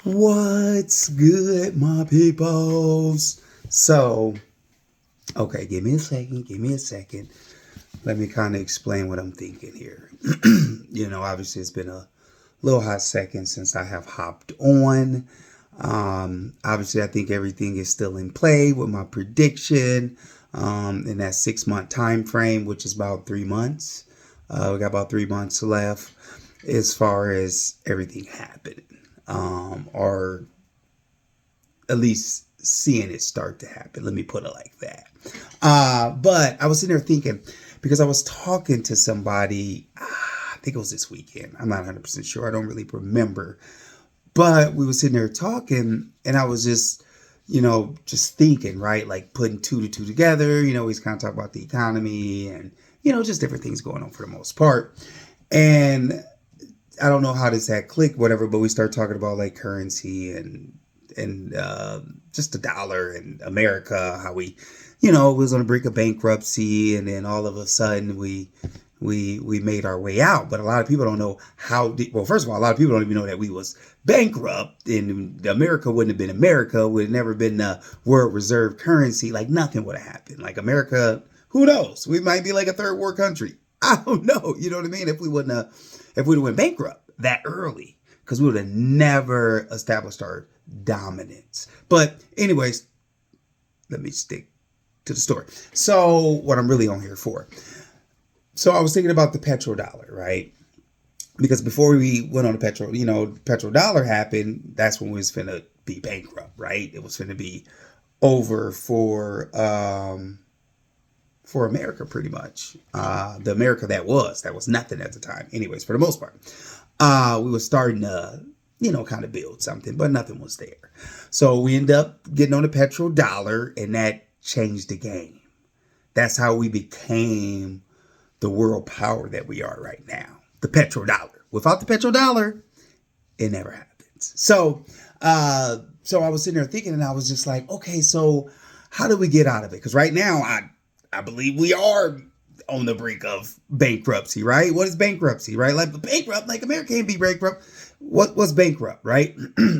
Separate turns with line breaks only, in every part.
What's good, my peoples? So, okay, give me a second. Give me a second. Let me kind of explain what I'm thinking here. Obviously, it's been a little hot second since I have hopped on. Obviously, I think everything is still in play with my prediction in that 6 month time frame, which is about 3 months. We got about 3 months left as far as everything happening, or at least seeing it start to happen. Let me put it like that. But I was sitting there thinking, because I was talking to somebody, I think it was this weekend. I'm not 100% sure. I don't really remember. But we were sitting there talking, and I was just thinking, right? Like putting two to two together. He's kind of talking about the economy and, just different things going on for the most part. And I don't know how this had clicked, whatever, but we started talking about like currency and just the dollar and America, how we, was on the brink of bankruptcy, and then all of a sudden we made our way out. But a lot of people don't know how. Well, first of all, a lot of people don't even know that we was bankrupt, and America wouldn't have been America. Would have never been the world reserve currency. Like nothing would have happened. Like America, who knows? We might be like a third world country. I don't know. You know what I mean? If we'd have went bankrupt that early, because we would have never established our dominance. But anyways, let me stick to the story. So what I'm really on here for. So I was thinking about the petrodollar, right? Because before we went on the petrodollar happened, that's when we was finna be bankrupt, right? It was finna be over for America, pretty much. The America that was nothing at the time. Anyways, for the most part, we were starting to, kind of build something, but nothing was there. So we ended up getting on the petrodollar, and that changed the game. That's how we became the world power that we are right now. The petrodollar. Without the petrodollar, it never happens. So I was sitting there thinking, and I was just like, okay, so how do we get out of it? Because right now, I believe we are on the brink of bankruptcy, right? What is bankruptcy, right? Like bankrupt, like America can't be bankrupt. What's bankrupt, right?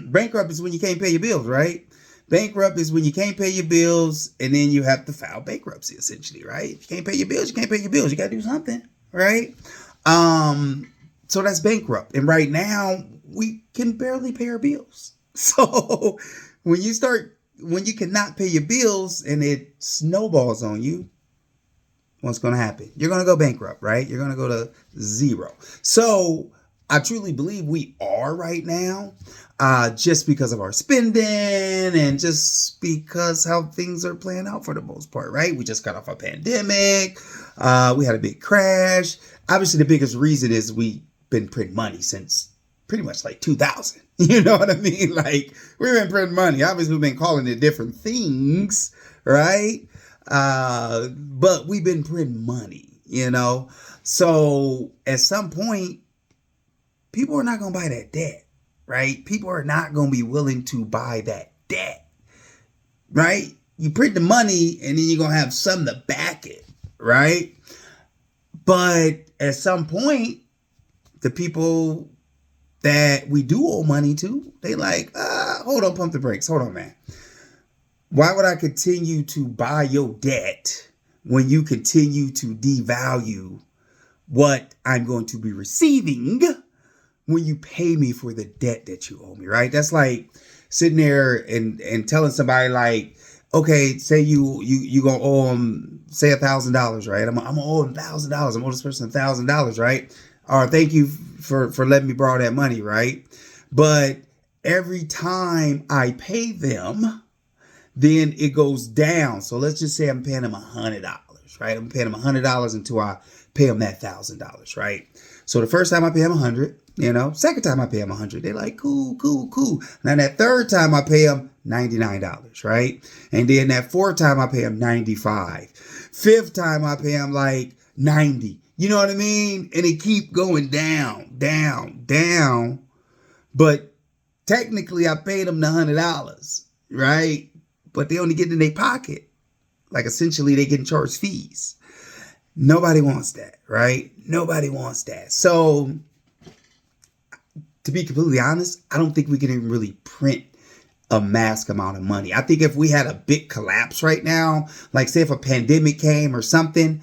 Bankrupt is when you can't pay your bills, right? Bankrupt is when you can't pay your bills, and then you have to file bankruptcy, essentially, right? If you can't pay your bills, you can't pay your bills. You got to do something, right? So that's bankrupt. And right now, we can barely pay our bills. So when you cannot pay your bills and it snowballs on you, what's going to happen? You're going to go bankrupt, right? You're going to go to zero. So I truly believe we are right now, just because of our spending and just because how things are playing out for the most part, right? We just got off a pandemic. We had a big crash. Obviously, the biggest reason is we've been printing money since pretty much like 2000. You know what I mean? Like we've been printing money. Obviously, we've been calling it different things, right? But we've been printing money, So at some point, people are not going to buy that debt, right? People are not going to be willing to buy that debt, right? You print the money and then you're going to have something to back it, right? But at some point, the people that we do owe money to, they like, hold on, pump the brakes. Hold on, man. Why would I continue to buy your debt when you continue to devalue what I'm going to be receiving when you pay me for the debt that you owe me, right? That's like sitting there and telling somebody like, okay, say you gonna owe them, say $1,000, right? I'm gonna owe them $1,000. I'm owe this person $1,000, right? Or thank you for letting me borrow that money, right? But every time I pay them, then it goes down. So let's just say I'm paying them $100, right? I'm paying them $100 until I pay them that $1,000, right? So the first time I pay them $100, second time I pay them $100, they're like, cool. Now that third time I pay them $99, right? And then that fourth time I pay them $95. Fifth time I pay them like $90. You know what I mean? And it keep going down. But technically I paid them the $100, right? But they only get in their pocket. Like essentially they getting charged fees. Nobody wants that, right? Nobody wants that. So to be completely honest, I don't think we can even really print a mass amount of money. I think if we had a big collapse right now, like say if a pandemic came or something,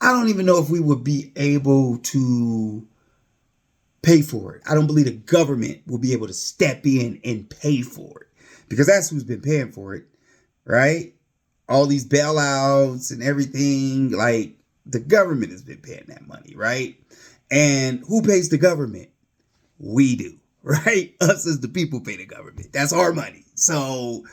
I don't even know if we would be able to pay for it. I don't believe the government will be able to step in and pay for it, because that's who's been paying for it, right? All these bailouts and everything, like the government has been paying that money, right? And who pays the government? We do, right? Us as the people pay the government. That's our money. So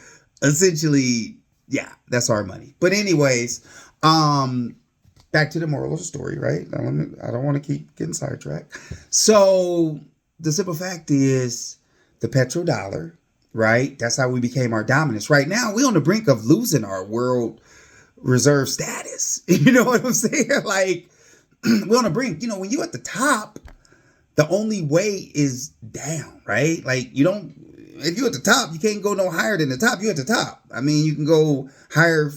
essentially, yeah, that's our money. But anyways, back to the moral of the story, right? I don't want to keep getting sidetracked. So the simple fact is the petrodollar, right? That's how we became our dominance. Right now, we're on the brink of losing our world reserve status. You know what I'm saying? Like, we're on the brink. You know, when you're at the top, the only way is down, right? Like, if you're at the top, you can't go no higher than the top. You're at the top. I mean, you can go higher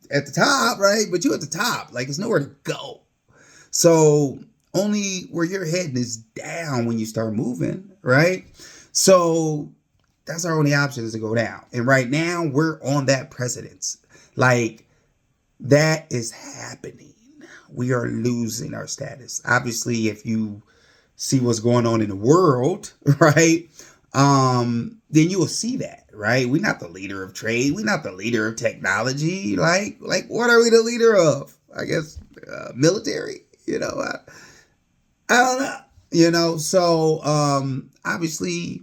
at the top, right? But you're at the top. Like, it's nowhere to go. So only where you're heading is down when you start moving, right? So that's our only option, is to go down. And right now, we're on that precedence. Like, that is happening. We are losing our status. Obviously, if you see what's going on in the world, right? Then you will see that, right? We're not the leader of trade. We're not the leader of technology. Like what are we the leader of? I guess military. You know, I don't know. You know, so obviously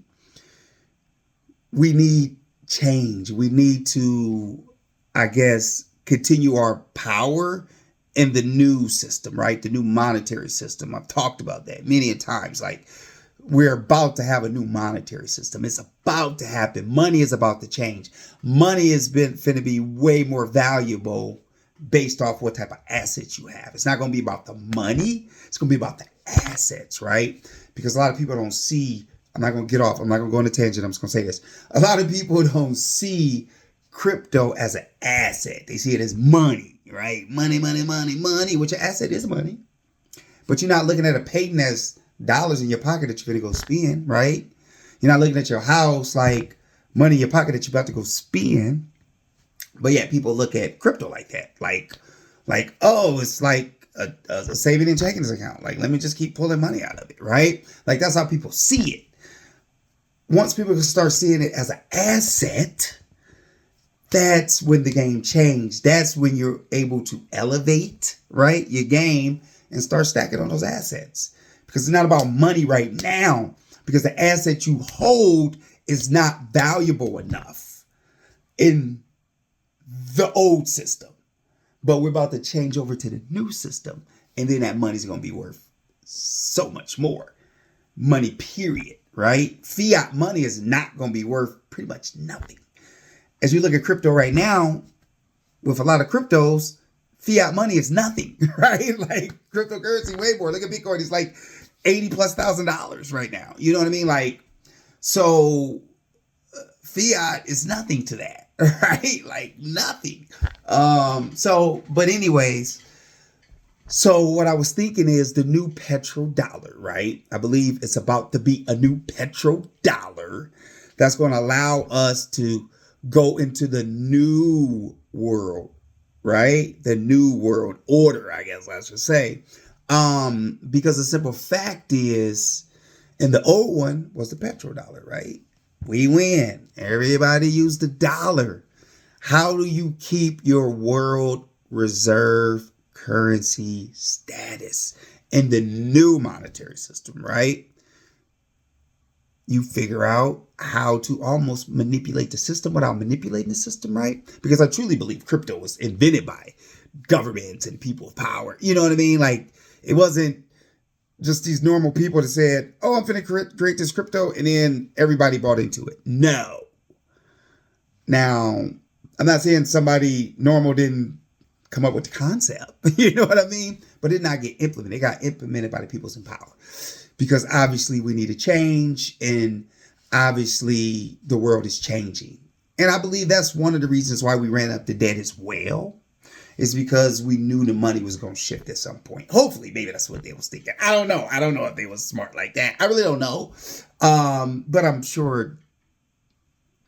we need change. We need to, I guess, continue our power in the new system, right? The new monetary system. I've talked about that many a times. Like, we're about to have a new monetary system. It's about to happen. Money is about to change. Money is finna be way more valuable based off what type of assets you have. It's not going to be about the money. It's going to be about the assets, right? Because a lot of people don't see, I'm not going to get off. I'm not going to go on a tangent. I'm just going to say this. A lot of people don't see crypto as an asset. They see it as money. Right? Money, which an asset is money. But you're not looking at a patent as dollars in your pocket that you're going to go spend, right? You're not looking at your house like money in your pocket that you're about to go spend. But yeah, people look at crypto like that. Like, oh, it's like a saving and checking account. Like, let me just keep pulling money out of it, right? Like, that's how people see it. Once people can start seeing it as an asset, that's when the game changed. That's when you're able to elevate, right, your game and start stacking on those assets. Because it's not about money right now, because the asset you hold is not valuable enough in the old system. But we're about to change over to the new system, and then that money's going to be worth so much more. Money, period, right? Fiat money is not going to be worth pretty much nothing. As you look at crypto right now, with a lot of cryptos, fiat money is nothing, right? Like, cryptocurrency way more. Look at Bitcoin. It's like $80,000+ right now. You know what I mean? Like, so fiat is nothing to that, right? Like, nothing. But anyways, so what I was thinking is the new petrodollar, right? I believe it's about to be a new petrodollar that's going to allow us to go into the new world, right? The new world order, I guess I should say. Because the simple fact is, and the old one was the petrodollar, right? We win. Everybody used the dollar. How do you keep your world reserve currency status in the new monetary system, right? You figure out how to almost manipulate the system without manipulating the system, right? Because I truly believe crypto was invented by governments and people of power. You know what I mean? Like, it wasn't just these normal people that said, oh, I'm going to create this crypto, and then everybody bought into it. No. Now, I'm not saying somebody normal didn't come up with the concept. You know what I mean? But it did not get implemented. It got implemented by the peoples in power. Because obviously we need a change, and obviously the world is changing. And I believe that's one of the reasons why we ran up the debt as well. is because we knew the money was going to shift at some point. Hopefully, maybe that's what they was thinking. I don't know. I don't know if they was smart like that. I really don't know. But I'm sure.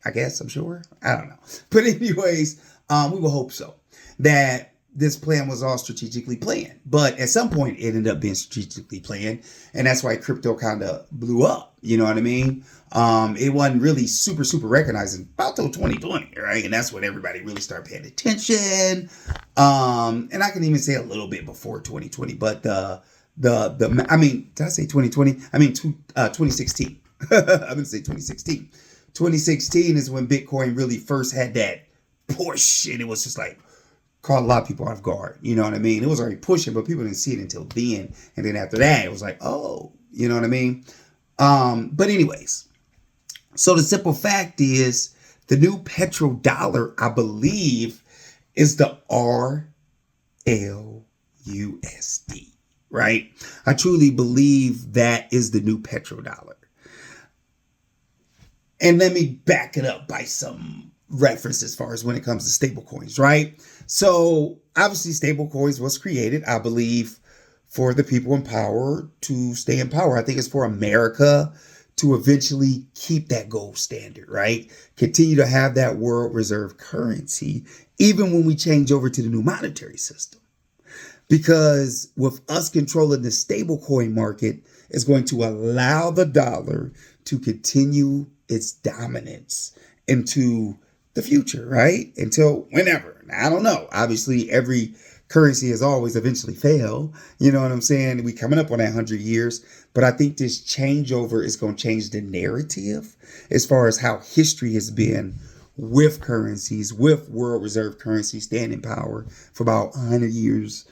I guess I'm sure. I don't know. But anyways, we will hope so that this plan was all strategically planned. But at some point, it ended up being strategically planned. And that's why crypto kind of blew up. You know what I mean? It wasn't really super recognized about till 2020, right? And that's when everybody really started paying attention. And I can even say a little bit before 2020. But I mean, did I say 2020? I mean, 2016. I'm going to say 2016. 2016 is when Bitcoin really first had that push. And it was just like, caught a lot of people off guard. You know what I mean? It was already pushing, but people didn't see it until then. And then after that, it was like, oh, you know what I mean? But anyways, so the simple fact is the new petrodollar, I believe, is the RLUSD, right? I truly believe that is the new petrodollar. And let me back it up by some reference as far as when it comes to stable coins, right? So obviously stable coins was created, I believe, for the people in power to stay in power. I think it's for America to eventually keep that gold standard, right? Continue to have that world reserve currency, even when we change over to the new monetary system. Because with us controlling the stable coin market, it's going to allow the dollar to continue its dominance into the future, right? Until whenever. Now, I don't know. Obviously, every currency has always eventually failed. You know what I'm saying? We coming up on that 100 years. But I think this changeover is going to change the narrative as far as how history has been with currencies, with world reserve currency staying in power for about 100 years,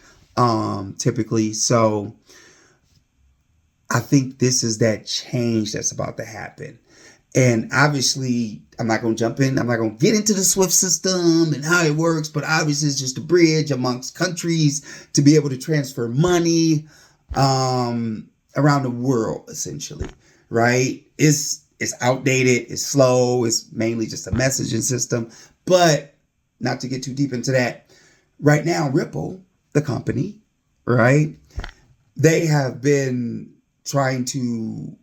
typically. So I think this is that change that's about to happen. And obviously, I'm not going to jump in. I'm not going to get into the SWIFT system and how it works. But obviously, it's just a bridge amongst countries to be able to transfer money around the world, essentially, right? It's outdated. It's slow. It's mainly just a messaging system. But not to get too deep into that, right now, Ripple, the company, right? They have been trying to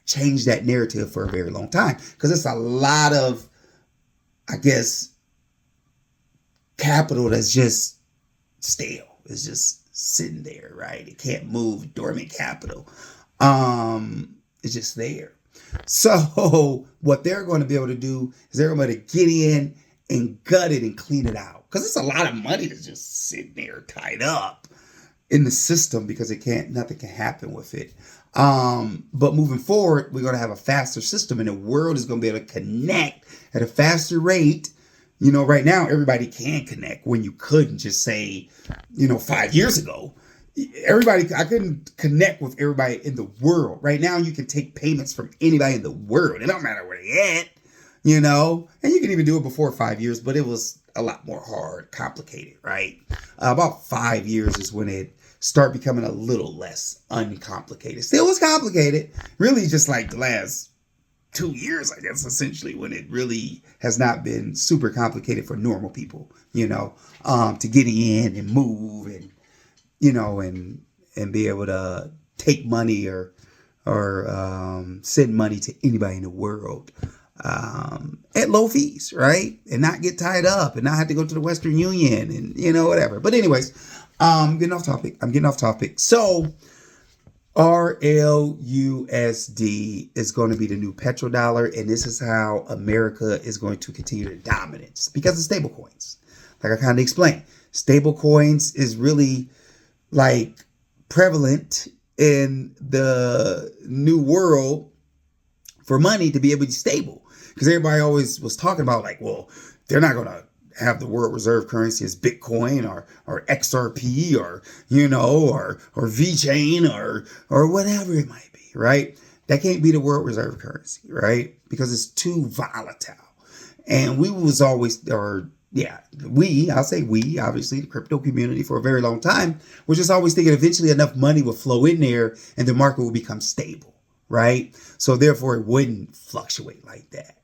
change that narrative for a very long time because it's a lot of, I guess, capital that's just stale. It's just sitting there, right? It can't move. Dormant capital. It's just there. So what they're going to be able to do is they're going to get in and gut it and clean it out because it's a lot of money that's just sitting there tied up in the system because nothing can happen with it. But moving forward, we're going to have a faster system and the world is going to be able to connect at a faster rate. You know, right now, everybody can connect when you couldn't just say, 5 years ago, I couldn't connect with everybody in the world. Right now, you can take payments from anybody in the world. It don't matter where they at, and you can even do it before 5 years, but it was a lot more hard, complicated, right? About 5 years is when it start becoming a little less uncomplicated. Still was complicated, really just like the last 2 years, I guess, essentially, when it really has not been super complicated for normal people, to get in and move and, and be able to take money or send money to anybody in the world at low fees, right? And not get tied up and not have to go to the Western Union and, whatever. But anyways, I'm getting off topic. So RLUSD is going to be the new petrodollar, and this is how America is going to continue to dominance because of stable coins. Like I kind of explained, stable coins is really like prevalent in the new world for money to be able to be stable. Because everybody always was talking about like, well, they're not going to have the world reserve currency as Bitcoin or XRP or VeChain or whatever it might be, right? That can't be the world reserve currency, right? Because it's too volatile. And I'll say we, obviously the crypto community for a very long time, was just always thinking eventually enough money would flow in there and the market would become stable, right? So therefore it wouldn't fluctuate like that.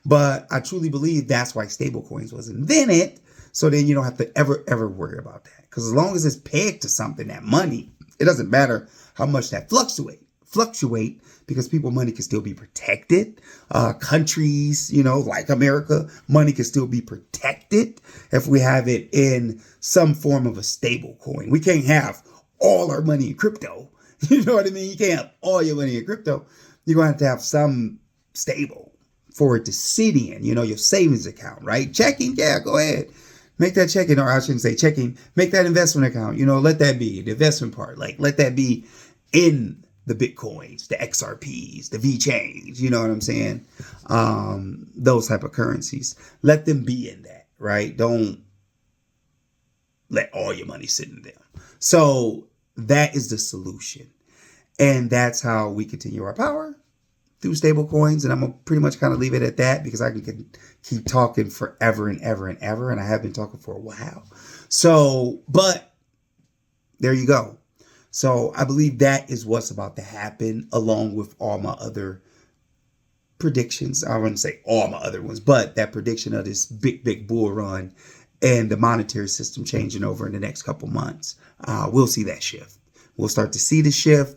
But I truly believe that's why stablecoins was invented, So then you don't have to ever worry about that. Because as long as it's pegged to something, that money, it doesn't matter how much that fluctuate, because people money can still be protected. Countries, like America, money can still be protected if we have it in some form of a stable coin. We can't have all our money in crypto. You know what I mean? You can't have all your money in crypto. You're going to have some stable for it to sit in, your savings account, right? Checking, yeah, go ahead. Make that checking, or I shouldn't say checking, make that investment account, let that be the investment part. Like, let that be in the Bitcoins, the XRPs, the VChains, you know what I'm saying? Those type of currencies. Let them be in that, right? Don't let all your money sit in them. So that is the solution. And that's how we continue our power, through stable coins. And I'm going to pretty much kind of leave it at that, because I can keep talking forever and ever and ever. And I have been talking for a while. So, but there you go. So I believe that is what's about to happen, along with all my other predictions. I wouldn't say all my other ones, but that prediction of this big bull run and the monetary system changing over in the next couple months. We'll see that shift. We'll start to see the shift.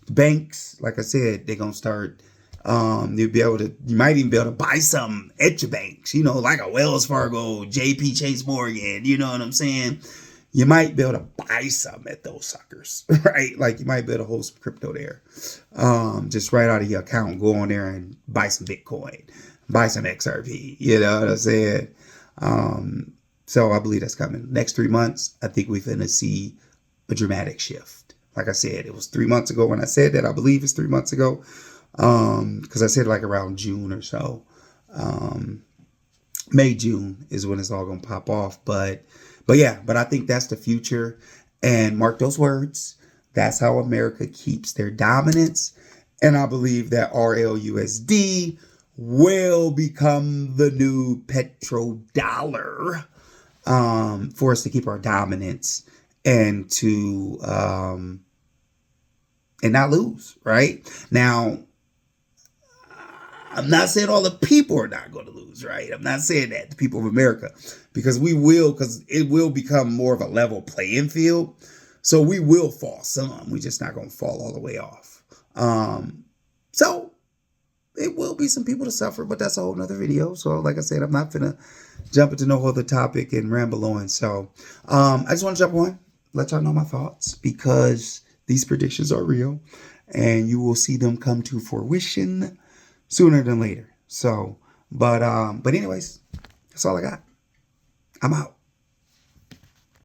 Banks, like I said, they're going to start, you might even be able to buy some at your banks, like a Wells Fargo, JP Chase Morgan, you know what I'm saying? You might be able to buy some at those suckers, right? Like, you might be able to hold some crypto there. Just right out of your account, go on there and buy some Bitcoin, buy some XRP, you know what I'm saying? So I believe that's coming. Next 3 months, I think we're going to see a dramatic shift. Like I said, it was 3 months ago when I said that. I believe it's 3 months ago. Because I said like around June or so. May, June is when it's all going to pop off. But I think that's the future. And mark those words. That's how America keeps their dominance. And I believe that RLUSD will become the new petrodollar, for us to keep our dominance and to and not lose, right? Now, I'm not saying all the people are not going to lose, right? I'm not saying that, the people of America, because it will become more of a level playing field. So we will fall some. We're just not going to fall all the way off. So it will be some people to suffer, but that's a whole nother video. So like I said, I'm not going to jump into no other topic and ramble on. So I just want to jump on, let y'all know my thoughts, because these predictions are real and you will see them come to fruition sooner than later. So, but anyways, that's all I got. I'm out.